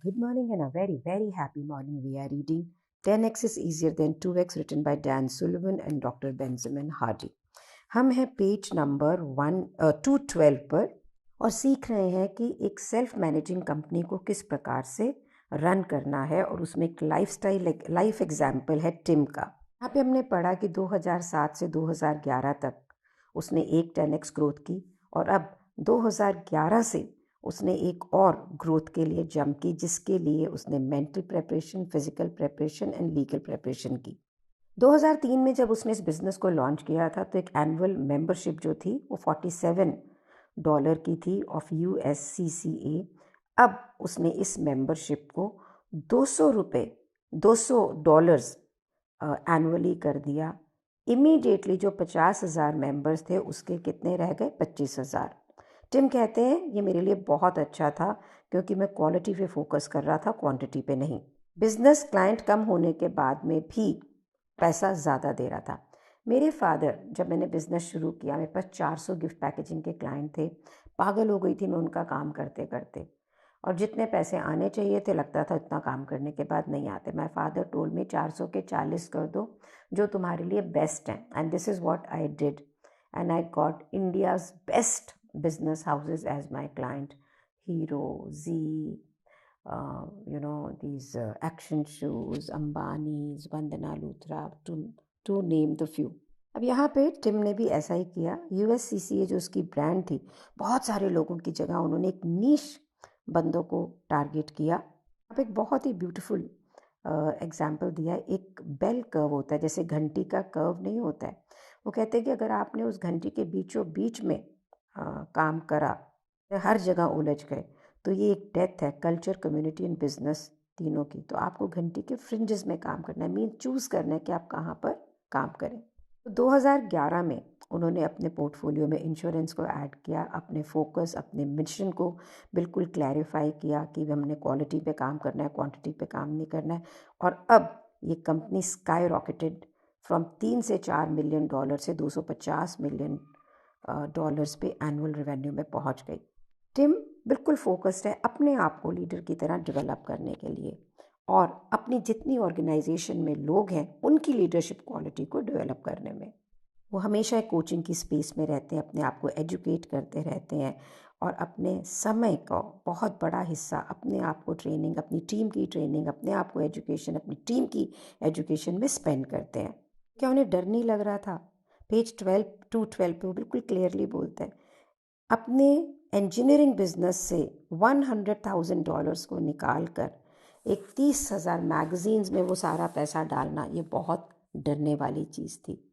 Good morning and a very, very happy morning. We are reading 10x is easier than 2x written by Dan Sullivan and Dr. Benjamin Hardy. हम हैं page number 212 पर और सीख रहे हैं कि एक सेल्फ मैनेजिंग कंपनी को किस प्रकार से रन करना है और उसमें एक लाइफ एग्जाम्पल है टिम का। यहाँ पे हमने पढ़ा कि 2007 से 2011 तक उसने एक 10x ग्रोथ की और अब 2011 से उसने एक और ग्रोथ के लिए जंप की, जिसके लिए उसने mental preparation, physical preparation and legal preparation की। 2003 में जब उसने इस बिज़नेस को लॉन्च किया था तो एक एनुअल मेंबरशिप जो थी वो $47 की थी ऑफ USCCA। अब उसने इस मेंबरशिप को $200 एनुअली कर दिया। इमीडिएटली जो 50,000 मेंबर्स थे उसके कितने रह गए? 25,000। टिम कहते हैं ये मेरे लिए बहुत अच्छा था क्योंकि मैं क्वालिटी पे फोकस कर रहा था, क्वांटिटी पे नहीं। बिजनेस क्लाइंट कम होने के बाद में भी पैसा ज़्यादा दे रहा था। मेरे फादर, जब मैंने बिज़नेस शुरू किया, मेरे पास 400 गिफ्ट पैकेजिंग के क्लाइंट थे। पागल हो गई थी मैं उनका काम करते करते, और जितने पैसे आने चाहिए थे लगता था इतना काम करने के बाद नहीं आते। माय फादर टोल्ड मी 400 के 40 कर दो जो तुम्हारे लिए बेस्ट हैं, and this is what I did and I got India's best business houses as my client. Hero, Z, these action shoes, Ambani's, Vandana Luthra, to name the few. अब यहाँ पे टिम ने भी ऐसा ही किया। USCCA जो उसकी ब्रांड थी, बहुत सारे लोगों की जगह उन्होंने एक नीश बंदों को टारगेट किया। अब एक बहुत ही ब्यूटीफुल एग्जाम्पल दिया है। एक बेल कर्व होता है, जैसे घंटी का कर्व नहीं होता है। वो कहते हैं कि अगर आपने उस घंटी के बीचों बीच में काम करा, हर जगह उलझ गए, तो ये एक डेथ है कल्चर, कम्युनिटी एंड बिजनेस तीनों की। तो आपको घंटी के फ्रिंजेस में काम करना है, मीन चूज़ करना है कि आप कहाँ पर काम करें। तो 2011 में उन्होंने अपने पोर्टफोलियो में इंश्योरेंस को ऐड किया, अपने फोकस, अपने मिशन को बिल्कुल क्लैरिफाई किया कि हमने क्वालिटी पे काम करना है, क्वांटिटी पे काम नहीं करना है। और अब ये कंपनी स्काई रॉकेटेड फ्रॉम 3 से 4 मिलियन डॉलर से 250 मिलियन डॉलर्स पे एनुअल रेवेन्यू में पहुंच गई। टिम बिल्कुल फोकस्ड है अपने आप को लीडर की तरह डेवलप करने के लिए और अपनी जितनी ऑर्गेनाइजेशन में लोग हैं उनकी लीडरशिप क्वालिटी को डेवलप करने में। वो हमेशा एक कोचिंग की स्पेस में रहते हैं, अपने आप को एजुकेट करते रहते हैं और अपने समय का बहुत बड़ा हिस्सा अपने आप को ट्रेनिंग, अपनी टीम की ट्रेनिंग, अपने आप को एजुकेशन, अपनी टीम की एजुकेशन में स्पेंड करते हैं। क्या उन्हें डर नहीं लग रहा था? पेज 212 पे वो बिल्कुल क्लियरली बोलते हैं, अपने इंजीनियरिंग बिजनेस से $100,000 को निकाल कर एक 30,000 मैगजीन्स में वो सारा पैसा डालना, ये बहुत डरने वाली चीज़ थी।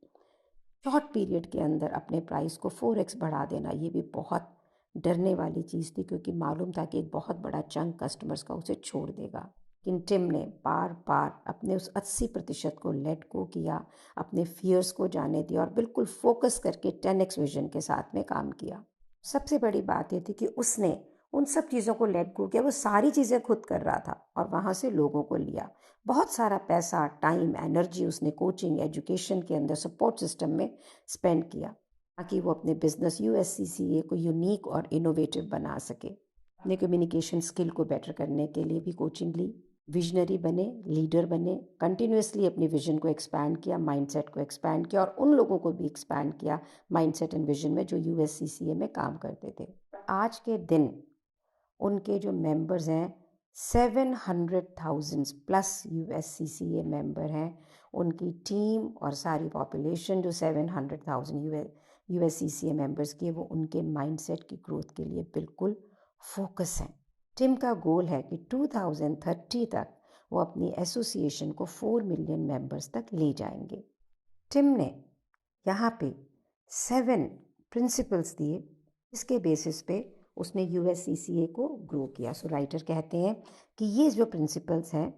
शॉर्ट पीरियड के अंदर अपने प्राइस को 4x बढ़ा देना, ये भी बहुत डरने वाली चीज़ थी, क्योंकि मालूम था कि एक बहुत बड़ा चंक कस्टमर्स का उसे छोड़ देगा। लेकिन टिम ने बार बार अपने उस 80% को लेट गो किया, अपने फियर्स को जाने दिया और बिल्कुल फोकस करके 10x विजन के साथ में काम किया। सबसे बड़ी बात ये थी कि उसने उन सब चीज़ों को लेट गो किया। वो सारी चीज़ें खुद कर रहा था और वहाँ से लोगों को लिया। बहुत सारा पैसा, टाइम, एनर्जी उसने कोचिंग, एजुकेशन के अंदर, सपोर्ट सिस्टम में स्पेंड किया ताकि वो अपने बिजनेस USCCA को यूनिक और इनोवेटिव बना सके। अपने कम्युनिकेशन स्किल को बेटर करने के लिए भी कोचिंग ली, विजनरी बने, लीडर बने, कंटिन्यूसली अपनी विजन को एक्सपैंड किया, माइंडसेट को एक्सपैंड किया और उन लोगों को भी एक्सपैंड किया माइंडसेट एंड विजन में जो USCCA में काम करते थे। आज के दिन उनके जो मेंबर्स हैं 700,000 प्लस USCCA मेंबर हैं। उनकी टीम और सारी पॉपुलेशन जो 700,000 USCCA मेंबर्स की है, वो उनके माइंडसेट की ग्रोथ के लिए बिल्कुल फोकस हैं। टिम का गोल है कि 2030 तक वो अपनी एसोसिएशन को 4 मिलियन मेंबर्स तक ले जाएंगे। टिम ने यहाँ पे 7 प्रिंसिपल्स दिए, इसके बेसिस पे उसने USCCA को ग्रो किया। सो राइटर कहते हैं कि ये जो प्रिंसिपल्स हैं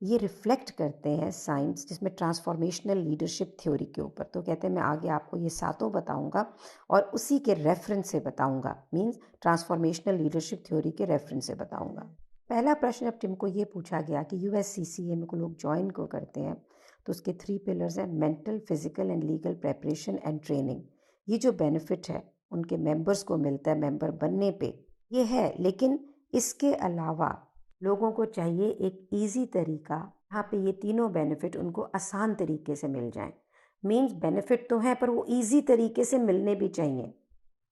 ये रिफ्लेक्ट करते हैं साइंस, जिसमें ट्रांसफॉर्मेशनल लीडरशिप थ्योरी के ऊपर। तो कहते हैं मैं आगे आपको ये सातों बताऊंगा और उसी के रेफरेंस से बताऊंगा, मींस ट्रांसफॉर्मेशनल लीडरशिप थ्योरी के रेफरेंस से बताऊंगा। पहला प्रश्न अब टिम को ये पूछा गया कि USCCA में को लोग ज्वाइन को करते हैं, तो उसके 3 पिलर्स हैं, mental, physical and legal preparation and training. ये जो बेनिफिट है उनके मेंबर्स को मिलता है मेंबर बनने पे, ये है। लेकिन इसके अलावा लोगों को चाहिए एक ईजी तरीका, यहाँ पे ये तीनों बेनिफिट उनको आसान तरीके से मिल जाएं। मीन्स बेनिफिट तो है पर वो ईजी तरीके से मिलने भी चाहिए।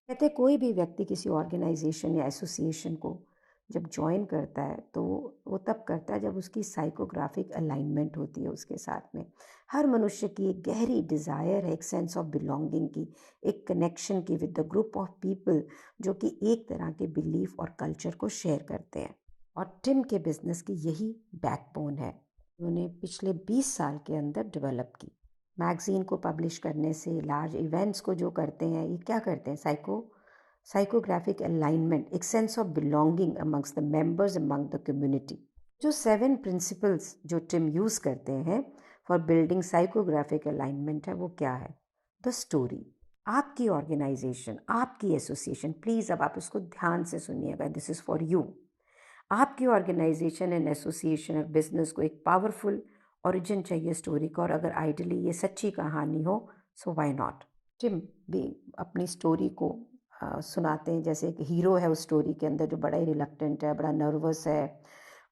कहते कोई भी व्यक्ति किसी ऑर्गेनाइजेशन या एसोसिएशन को जब ज्वाइन करता है तो वो तब करता है जब उसकी साइकोग्राफिक अलाइनमेंट होती है उसके साथ में। हर मनुष्य की एक गहरी डिज़ायर है, एक सेंस ऑफ बिलोंगिंग की, एक कनेक्शन की with the group of people जो कि एक तरह के बिलीफ और कल्चर को शेयर करते हैं। और टिम के बिजनेस की यही बैकबोन है, उन्होंने पिछले 20 साल के अंदर डेवलप की। मैगज़ीन को पब्लिश करने से लार्ज इवेंट्स को जो करते हैं, ये क्या करते हैं, साइकोग्राफिक अलाइनमेंट, एक sense of belonging amongst the members among the community. जो 7 प्रिंसिपल्स जो टिम यूज़ करते हैं फॉर बिल्डिंग साइकोग्राफिक अलाइनमेंट है, वो क्या है? The story. आपकी ऑर्गेनाइजेशन, आपकी एसोसिएशन, प्लीज़ अब आप इसको ध्यान से सुनिएगा, दिस इज़ फॉर यू। आपकी ऑर्गेनाइजेशन एंड एसोसिएशन और बिजनेस को एक पावरफुल ओरिजिन चाहिए स्टोरी का, और अगर आइडियली ये सच्ची कहानी हो सो व्हाई नॉट। टिम भी अपनी स्टोरी को सुनाते हैं जैसे एक हीरो है उस स्टोरी के अंदर जो बड़ा ही रिलक्टेंट है, बड़ा नर्वस है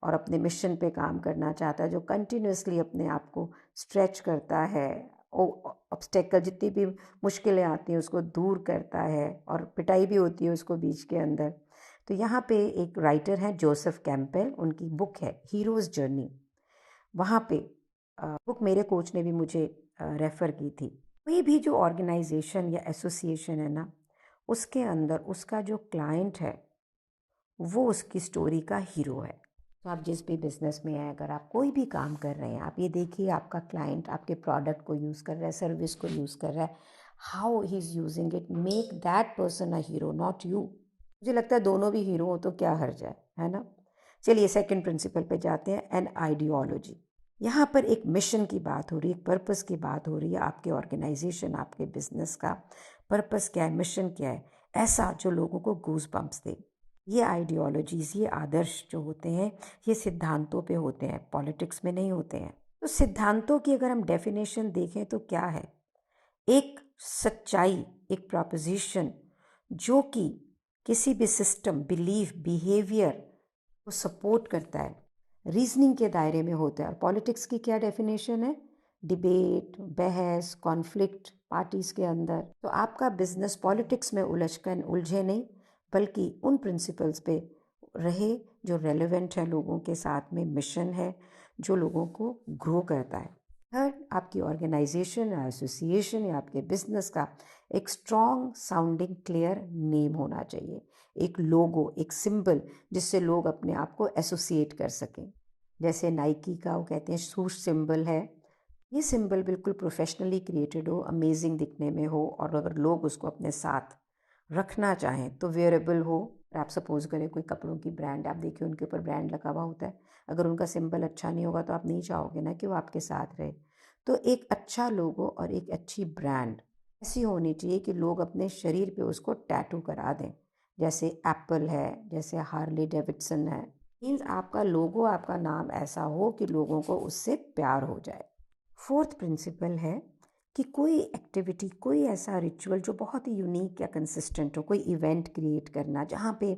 और अपने मिशन पे काम करना चाहता है, जो कंटिन्यूसली अपने आप को स्ट्रेच करता है, ऑब्स्टेकल जितनी भी मुश्किलें आती हैं उसको दूर करता है, और पिटाई भी होती है उसको बीच के अंदर। तो यहाँ पे एक राइटर हैं जोसेफ कैंपबेल, उनकी बुक है हीरोज़ जर्नी। वहाँ पे बुक मेरे कोच ने भी मुझे रेफ़र की थी। कोई भी जो ऑर्गेनाइजेशन या एसोसिएशन है ना, उसके अंदर उसका जो क्लाइंट है वो उसकी स्टोरी का हीरो है। तो आप जिस भी बिज़नेस में हैं, अगर आप कोई भी काम कर रहे हैं, आप ये देखिए आपका क्लाइंट आपके प्रोडक्ट को यूज़ कर रहा है, सर्विस को यूज़ कर रहा है, how he is using it, make that person a hero, not you. मुझे लगता है दोनों भी हीरो हो तो क्या हर्ज है ना। चलिए सेकंड प्रिंसिपल पे जाते हैं, एन आइडियोलॉजी। यहाँ पर एक मिशन की बात हो रही है, एक पर्पस की बात हो रही है। आपके ऑर्गेनाइजेशन, आपके बिजनेस का पर्पस क्या है, मिशन क्या है, ऐसा जो लोगों को गूज बम्प्स दे। ये आइडियोलॉजीज, ये आदर्श जो होते हैं, ये सिद्धांतों पे होते हैं, पॉलिटिक्स में नहीं होते हैं। तो सिद्धांतों की अगर हम डेफिनेशन देखें तो क्या है? एक सच्चाई, एक प्रॉपोजिशन जो कि किसी भी सिस्टम, बिलीफ, बिहेवियर को सपोर्ट करता है, रीजनिंग के दायरे में होता है। और पॉलिटिक्स की क्या डेफिनेशन है? डिबेट, बहस, कॉन्फ्लिक्ट पार्टीज़ के अंदर। तो आपका बिजनेस पॉलिटिक्स में उलझे नहीं, बल्कि उन प्रिंसिपल्स पे रहे जो रेलेवेंट है लोगों के साथ में, मिशन है जो लोगों को ग्रो करता है। थर्ड, आपकी ऑर्गेनाइजेशन या एसोसिएशन या आपके बिजनेस का एक स्ट्रॉन्ग साउंडिंग क्लियर नेम होना चाहिए, एक लोगो, एक सिंबल जिससे लोग अपने आप को एसोसिएट कर सकें। जैसे नाइकी का वो कहते हैं सूश सिंबल है, ये सिंबल बिल्कुल प्रोफेशनली क्रिएटेड हो, अमेजिंग दिखने में हो, और अगर लोग उसको अपने साथ रखना चाहें तो वेयरेबल हो। आप सपोज करें कोई कपड़ों की ब्रांड, आप देखिए उनके ऊपर ब्रांड लगा हुआ होता है, अगर उनका सिंबल अच्छा नहीं होगा तो आप नहीं चाहोगे ना कि वो आपके साथ रहे। तो एक अच्छा लोगो और एक अच्छी ब्रांड ऐसी होनी चाहिए कि लोग अपने शरीर पे उसको टैटू करा दें, जैसे एप्पल है, जैसे हार्ले डेविडसन है। मीन्स आपका लोगो, आपका नाम ऐसा हो कि लोगों को उससे प्यार हो जाए। फोर्थ प्रिंसिपल है कि कोई एक्टिविटी, कोई ऐसा रिचुअल जो बहुत ही यूनिक या कंसिस्टेंट हो, कोई इवेंट क्रिएट करना जहाँ पे,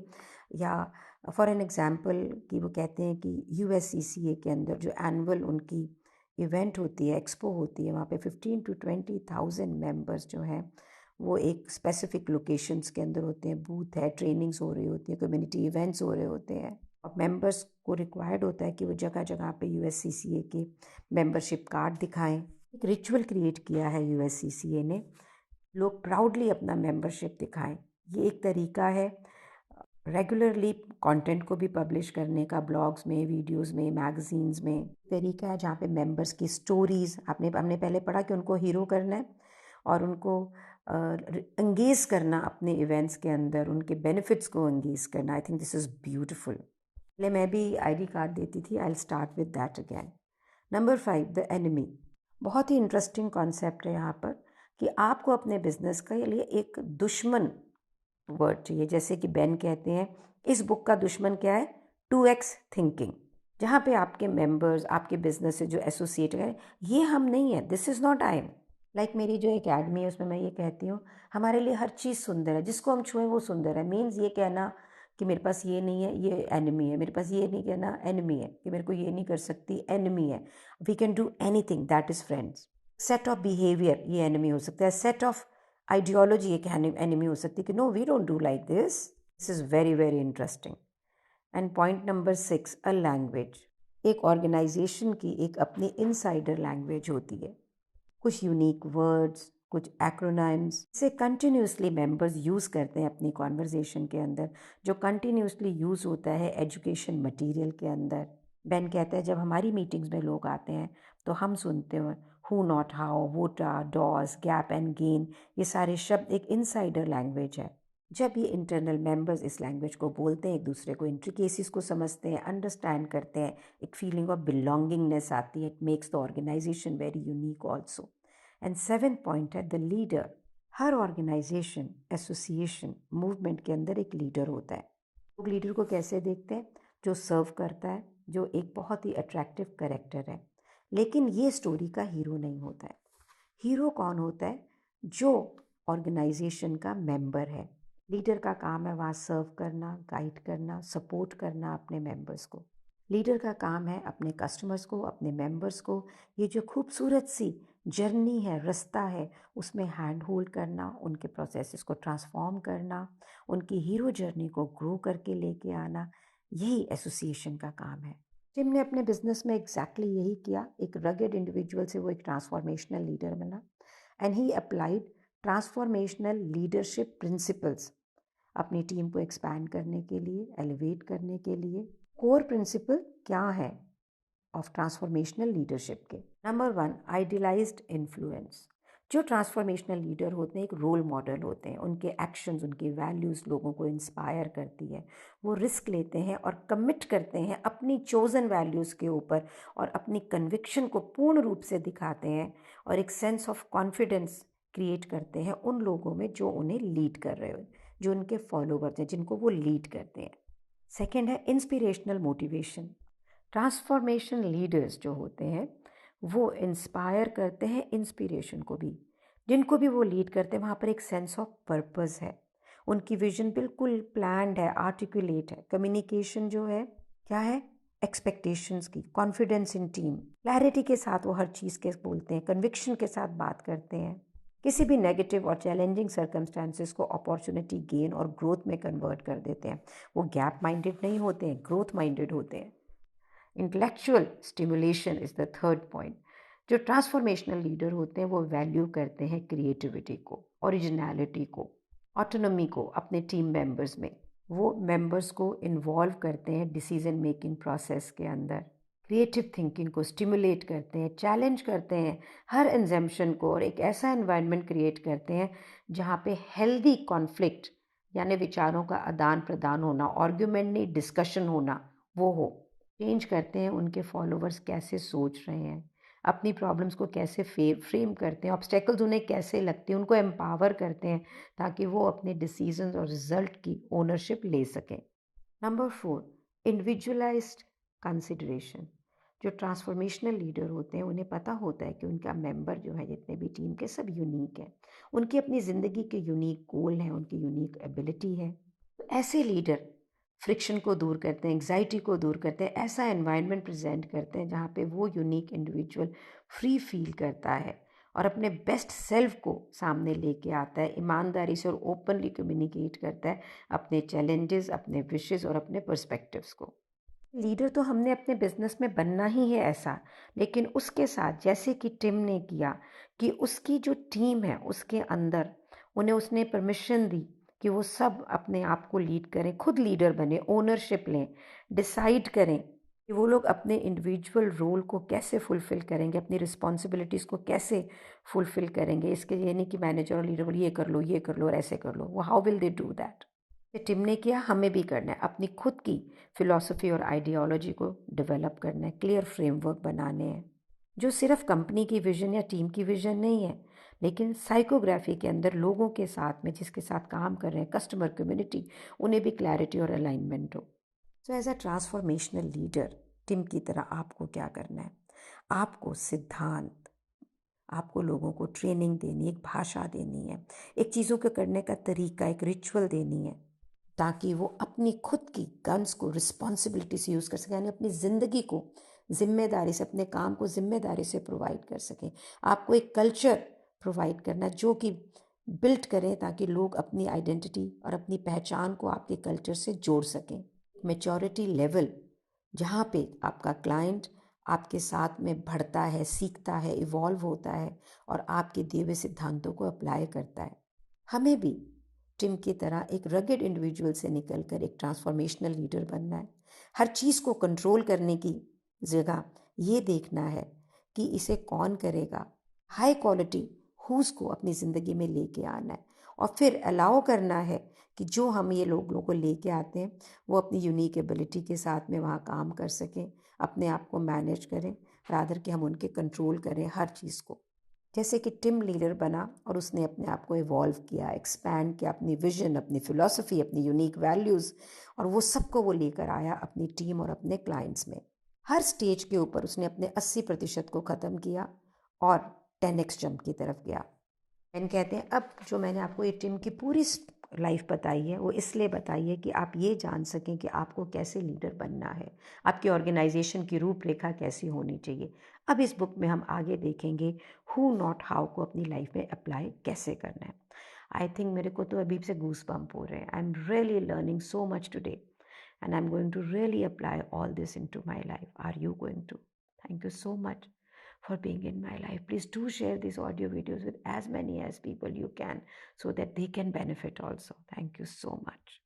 या फॉर एन एग्जांपल कि वो कहते हैं कि यूएससीसीए के अंदर जो एनुअल उनकी इवेंट होती है, एक्सपो होती है, वहाँ पे 15 to 20,000 मेंबर्स जो हैं वो एक स्पेसिफिक लोकेशंस के अंदर होते हैं, बूथ है, ट्रेनिंग्स हो रही होती है, कम्युनिटी इवेंट्स हो रहे होते हैं, और मेंबर्स को रिक्वायर्ड होता है कि वो जगह जगह पे यूएससीसीए के मेंबरशिप कार्ड दिखाएं। एक रिचुअल क्रिएट किया है यूएससीसीए ने, लोग प्राउडली अपना मेंबरशिप दिखाएं। ये एक तरीका है रेगुलरली कंटेंट को भी पब्लिश करने का, ब्लॉग्स में, वीडियोस में, मैगजीन्स में। तरीका है जहाँ पे मेंबर्स की स्टोरीज, हमने पहले पढ़ा कि उनको हीरो करना है और उनको एंगेज करना अपने इवेंट्स के अंदर, उनके बेनिफिट्स को एंगेज करना। I think this is beautiful. पहले मैं भी आईडी कार्ड देती थी, I will start with that again. Number 5, the enemy. बहुत ही इंटरेस्टिंग कॉन्सेप्ट है यहाँ पर कि आपको अपने बिजनेस के लिए एक दुश्मन वर्ड चाहिए। जैसे कि बेन कहते हैं इस बुक का दुश्मन क्या है? 2x thinking. जहाँ पे आपके मेंबर्स, आपके बिजनेस से जो एसोसिएट है, ये हम नहीं है, this is not I am. Like मेरी जो एकेडमी है उसमें मैं ये कहती हूँ हमारे लिए हर चीज़ सुंदर है, जिसको हम छुएं वो सुंदर है। मीन्स ये कहना कि मेरे पास ये नहीं है, ये एनिमी है, मेरे पास ये नहीं करना, एनिमी है, कि मेरे को ये नहीं कर सकती, एनिमी है। We can do anything, that is friends. Set of behaviour, ये एनिमी हो सकता है। सेट ऑफ आइडियोलॉजी, एक एनिमी हो सकती है कि no we don't do like this is very very interesting. And point number 6, a language. एक ऑर्गेनाइजेशन की एक अपनी इनसाइडर लैंग्वेज होती है, कुछ यूनिक वर्ड्स, कुछ एक्रोनाइम्स से कंटिन्यूसली मेंबर्स यूज़ करते हैं अपनी कॉन्वर्जेशन के अंदर, जो कंटिन्यूसली यूज़ होता है एजुकेशन मटेरियल के अंदर। बेन कहता है जब हमारी मीटिंग्स में लोग आते हैं तो हम सुनते हैं हु नॉट हाउ, वोटा, डॉस, गैप एंड गेन, ये सारे शब्द एक इनसाइडर लैंग्वेज है। जब ये इंटरनल मेंबर्स इस लैंग्वेज को बोलते हैं, एक दूसरे को इंट्रिकेसीज को समझते हैं, अंडरस्टैंड करते हैं, एक फीलिंग ऑफ बिलोंगिंगनेस आती है। It makes the organization very unique also. And 7th point है द लीडर। हर ऑर्गेनाइजेशन, एसोसिएशन, मूवमेंट के अंदर एक लीडर होता है। लोग लीडर को कैसे देखते हैं? जो सर्व करता है, जो एक बहुत ही अट्रैक्टिव करेक्टर है। लेकिन ये स्टोरी का हीरो नहीं होता है। हीरो कौन होता है? जो ऑर्गेनाइजेशन का मेंबर है। लीडर का काम है वहाँ सर्व करना, गाइड करना, सपोर्ट करना अपने मेंबर्स को। लीडर का काम है अपने कस्टमर्स को, अपने मेंबर्स को ये जो खूबसूरत सी जर्नी है, रास्ता है, उसमें हैंड होल्ड करना, उनके प्रोसेसेस को ट्रांसफॉर्म करना, उनकी हीरो जर्नी को ग्रो करके लेके आना, यही एसोसिएशन का काम है। टिम ने अपने बिजनेस में एग्जैक्टली यही किया। एक रगेड इंडिविजुअल से वो एक ट्रांसफॉर्मेशनल लीडर बना and he applied transformational leadership principles अपनी टीम को एक्सपैंड करने के लिए, एलिवेट करने के लिए। कोर प्रिंसिपल क्या है ऑफ ट्रांसफॉर्मेशनल लीडरशिप के? Number 1, idealised influence. जो ट्रांसफॉर्मेशनल लीडर होते हैं एक रोल मॉडल होते हैं। उनके एक्शंस, उनकी वैल्यूज़ लोगों को इंस्पायर करती है। वो रिस्क लेते हैं और कमिट करते हैं अपनी चोजन वैल्यूज़ के ऊपर और अपनी कन्विक्शन को पूर्ण रूप से दिखाते हैं और एक सेंस ऑफ कॉन्फिडेंस क्रिएट करते हैं उन लोगों में जो उन्हें लीड कर रहे हो, जो उनके फॉलोवर्स हैं, जिनको वो लीड करते हैं। सेकेंड है इंस्पिरेशनल मोटिवेशन। ट्रांसफॉर्मेशन लीडर्स जो होते हैं वो इंस्पायर करते हैं इंस्पिरेशन को भी। जिनको भी वो लीड करते हैं वहाँ पर एक सेंस ऑफ पर्पस है। उनकी विजन बिल्कुल प्लान्ड है, आर्टिकुलेट है। कम्युनिकेशन जो है क्या है? एक्सपेक्टेशंस की, कॉन्फिडेंस इन टीम, क्लैरिटी के साथ वो हर चीज़ के बोलते हैं, कन्विक्शन के साथ बात करते हैं। किसी भी नेगेटिव और चैलेंजिंग सर्कमस्टांसेस को अपॉर्चुनिटी गेन और ग्रोथ में कन्वर्ट कर देते हैं। वो गैप माइंडेड नहीं होते हैं, ग्रोथ माइंडेड होते हैं। Intellectual stimulation is the third point. जो ट्रांसफॉर्मेशनल लीडर होते हैं वो वैल्यू करते हैं क्रिएटिविटी को, ओरिजिनलिटी को, ऑटोनॉमी को अपने टीम मेंबर्स में। वो मेंबर्स को इन्वॉल्व करते हैं डिसीजन मेकिंग प्रोसेस के अंदर, क्रिएटिव थिंकिंग को स्टिमुलेट करते हैं, चैलेंज करते हैं हर एग्जम्पशन को और एक ऐसा एनवायरनमेंट क्रिएट करते हैं जहाँ पे हेल्दी कॉन्फ्लिक्ट यानी विचारों का आदान प्रदान होना, आर्ग्यूमेंट नहीं डिस्कशन होना, वो हो। चेंज करते हैं उनके फॉलोवर्स कैसे सोच रहे हैं, अपनी प्रॉब्लम्स को कैसे फ्रेम करते हैं, ऑब्स्टेकल्स उन्हें कैसे लगते हैं, उनको एम्पावर करते हैं ताकि वो अपने डिसीजंस और रिजल्ट की ओनरशिप ले सकें। Number 4, individualised consideration. जो ट्रांसफॉर्मेशनल लीडर होते हैं उन्हें पता होता है कि उनका मेंबर जो है, जितने भी टीम के, सब यूनिक है। उनकी अपनी ज़िंदगी के यूनिक गोल हैं, उनकी यूनिक एबिलिटी है। तो ऐसे लीडर फ्रिक्शन को दूर करते हैं, एंग्जाइटी को दूर करते हैं, ऐसा एनवायरनमेंट प्रेजेंट करते हैं जहाँ पे वो यूनिक इंडिविजुअल फ्री फील करता है और अपने बेस्ट सेल्फ को सामने लेके आता है, ईमानदारी से और ओपनली कम्युनिकेट करता है अपने चैलेंजेस, अपने विशेस और अपने पर्सपेक्टिव्स को। लीडर तो हमने अपने बिजनेस में बनना ही है ऐसा, लेकिन उसके साथ जैसे कि टिम ने किया कि उसकी जो टीम है उसके अंदर उन्हें उसने परमिशन दी कि वो सब अपने आप को लीड करें, खुद लीडर बने, ओनरशिप लें, डिसाइड करें कि वो लोग अपने इंडिविजुअल रोल को कैसे फुलफ़िल करेंगे, अपनी रिस्पॉन्सिबिलिटीज़ को कैसे फुलफ़िल करेंगे। इसके ये नहीं कि मैनेजर और लीडर बोले ये कर लो और ऐसे कर लो, वो how will they do that? Tim ने किया, हमें भी करना है। अपनी खुद की फिलॉसफी और आइडियोलॉजी को डेवलप करना है, क्लियर फ्रेमवर्क बनाने हैं जो सिर्फ कंपनी की विजन या टीम की विजन नहीं है, लेकिन साइकोग्राफी के अंदर लोगों के साथ में जिसके साथ काम कर रहे हैं, कस्टमर कम्युनिटी, उन्हें भी क्लैरिटी और अलाइनमेंट हो। So as a transformational leader Tim की तरह आपको क्या करना है? आपको सिद्धांत, आपको लोगों को ट्रेनिंग देनी, एक भाषा देनी है, एक चीज़ों के करने का तरीका, एक रिचुअल देनी है। ताकि वो अपनी खुद की गन्स को रिस्पॉन्सिबिलिटी से यूज़ कर सकें, यानी अपनी ज़िंदगी को जिम्मेदारी से, अपने काम को जिम्मेदारी से प्रोवाइड कर सकें। आपको एक कल्चर प्रोवाइड करना जो कि बिल्ड करें ताकि लोग अपनी आइडेंटिटी और अपनी पहचान को आपके कल्चर से जोड़ सकें। मैच्योरिटी लेवल जहाँ पे आपका क्लाइंट आपके साथ में बढ़ता है, सीखता है, इवॉल्व होता है और आपके दिए हुए सिद्धांतों को अप्लाई करता है। हमें भी टिम की तरह एक रगेड इंडिविजुअल से निकलकर एक ट्रांसफॉर्मेशनल लीडर बनना है। हर चीज़ को कंट्रोल करने की जगह ये देखना है कि इसे कौन करेगा। हाई क्वालिटी हुज को अपनी ज़िंदगी में लेके आना है और फिर अलाउ करना है कि जो हम ये लोगों को लेके आते हैं वो अपनी यूनिक एबिलिटी के साथ में वहाँ काम कर सकें, अपने आप को मैनेज करें, रादर कि हम उनके कंट्रोल करें हर चीज़ को। जैसे कि टिम लीडर बना और उसने अपने आप को इवॉल्व किया, एक्सपैंड किया, अपनी विजन, अपनी फ़िलॉसफी, अपनी यूनिक वैल्यूज़, और वो सबको वो लेकर आया अपनी टीम और अपने क्लाइंट्स में। हर स्टेज के ऊपर उसने अपने 80% को ख़त्म किया और 10x जंप की तरफ गया। मैंने कहते हैं अब जो मैंने आपको ये टिम की पूरी लाइफ बताई है वो इसलिए बताई है कि आप ये जान सकें कि आपको कैसे लीडर बनना है, आपकी ऑर्गेनाइजेशन की रूपरेखा कैसी होनी चाहिए। अब इस बुक में हम आगे देखेंगे हु नॉट हाउ को अपनी लाइफ में अप्लाई कैसे करना है। आई थिंक मेरे को तो अभी से गूस बम्प हो रहे हैं। I am really learning so much today and I'm going to really apply all this into my life. Are you going to? Thank you so much for being in my life. Please do share these audio videos with as many as people you can so that they can benefit also. Thank you so much.